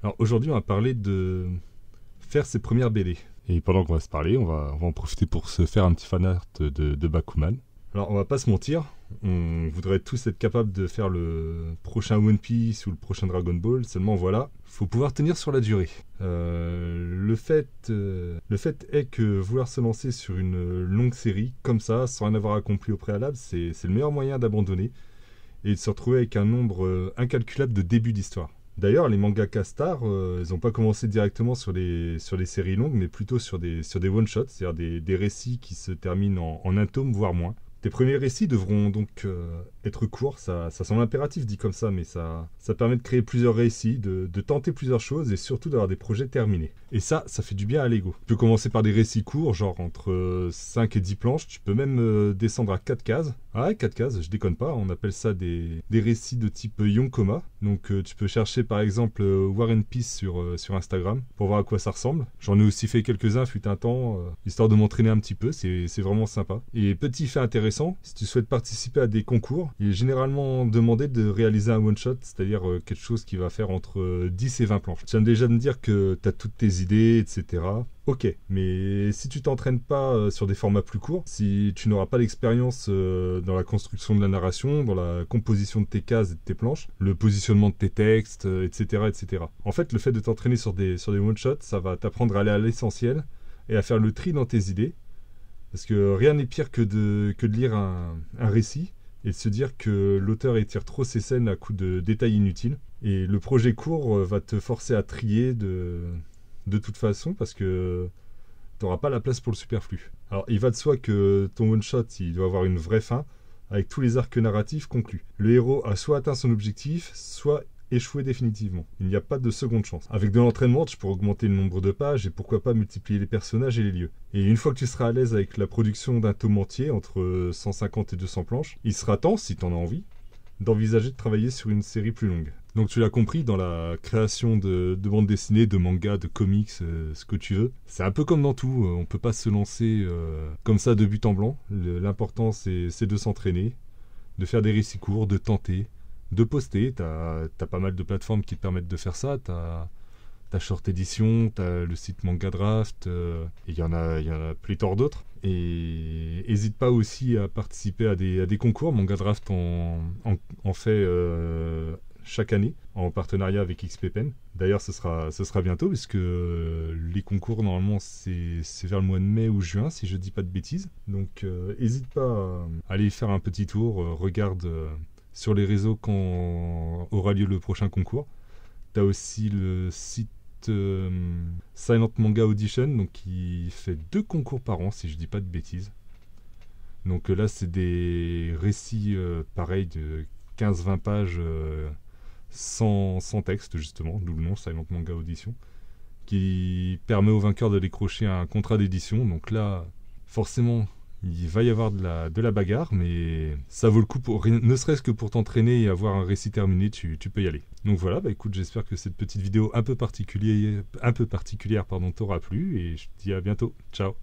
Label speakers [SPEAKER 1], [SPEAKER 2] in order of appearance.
[SPEAKER 1] Alors aujourd'hui, on va parler de faire ses premières BD. Et pendant qu'on va se parler, on va en profiter pour se faire un petit fanart de Bakuman. Alors on va pas se mentir, on voudrait tous être capables de faire le prochain One Piece ou le prochain Dragon Ball, seulement voilà, faut pouvoir tenir sur la durée. Le fait est que vouloir se lancer sur une longue série comme ça, sans rien avoir accompli au préalable, c'est le meilleur moyen d'abandonner et de se retrouver avec un nombre incalculable de débuts d'histoire. D'ailleurs, les mangaka stars, ils n'ont pas commencé directement sur les séries longues, mais plutôt sur des one-shots, c'est-à-dire des récits qui se terminent en un tome, voire moins. Tes premiers récits devront donc être courts, ça semble impératif dit comme ça, mais ça permet de créer plusieurs récits, de tenter plusieurs choses et surtout d'avoir des projets terminés. Et ça fait du bien à l'ego. Tu peux commencer par des récits courts, genre entre 5 et 10 planches, tu peux même descendre à 4 cases. Ah ouais, 4 cases, je déconne pas, on appelle ça des récits de type Yonkoma. Donc tu peux chercher par exemple War and Peace sur Instagram pour voir à quoi ça ressemble. J'en ai aussi fait quelques-uns, fut un temps, histoire de m'entraîner un petit peu, c'est vraiment sympa. Et petit fait intéressant, si tu souhaites participer à des concours, il est généralement demandé de réaliser un one-shot, c'est-à-dire quelque chose qui va faire entre 10 et 20 planches. Tu viens déjà de me dire que tu as toutes tes idées, etc. Ok, mais si tu t'entraînes pas sur des formats plus courts, si tu n'auras pas d'expérience dans la construction de la narration, dans la composition de tes cases et de tes planches, le positionnement de tes textes, etc., etc. En fait, le fait de t'entraîner sur des one-shots, ça va t'apprendre à aller à l'essentiel et à faire le tri dans tes idées. Parce que rien n'est pire que de lire un récit et de se dire que l'auteur étire trop ses scènes à coups de détails inutiles. Et le projet court va te forcer à trier de toute façon parce que tu n'auras pas la place pour le superflu. Alors il va de soi que ton one-shot, il doit avoir une vraie fin avec tous les arcs narratifs conclus. Le héros a soit atteint son objectif, soit échoué définitivement. Il n'y a pas de seconde chance. Avec de l'entraînement, tu pourras augmenter le nombre de pages et pourquoi pas multiplier les personnages et les lieux. Et une fois que tu seras à l'aise avec la production d'un tome entier, entre 150 et 200 planches, il sera temps, si tu en as envie, d'envisager de travailler sur une série plus longue. Donc tu l'as compris, dans la création de bandes dessinées, de mangas, de comics, ce que tu veux, c'est un peu comme dans tout, on peut pas se lancer comme ça de but en blanc. L'important c'est de s'entraîner, de faire des récits courts, de tenter, de poster. T'as pas mal de plateformes qui te permettent de faire ça. T'as Short Edition, t'as le site Manga Draft, il y en a pléthore d'autres. Et n'hésite pas aussi à participer à des concours. Manga Draft en fait chaque année en partenariat avec XPPen. D'ailleurs, ce sera bientôt puisque les concours normalement c'est vers le mois de mai ou juin si je dis pas de bêtises. Donc n'hésite pas à aller faire un petit tour, regarde sur les réseaux quand aura lieu le prochain concours. Tu as aussi le site Silent Manga Audition, donc qui fait 2 concours par an, si je dis pas de bêtises. Donc là, c'est des récits pareils de 15-20 pages sans texte, justement, d'où le nom Silent Manga Audition, qui permet aux vainqueurs de décrocher un contrat d'édition. Donc là, forcément, il va y avoir de la bagarre, mais ça vaut le coup, ne serait-ce que pour t'entraîner et avoir un récit terminé, tu peux y aller. Donc voilà, écoute, j'espère que cette petite vidéo un peu particulière t'aura plu, et je te dis à bientôt. Ciao.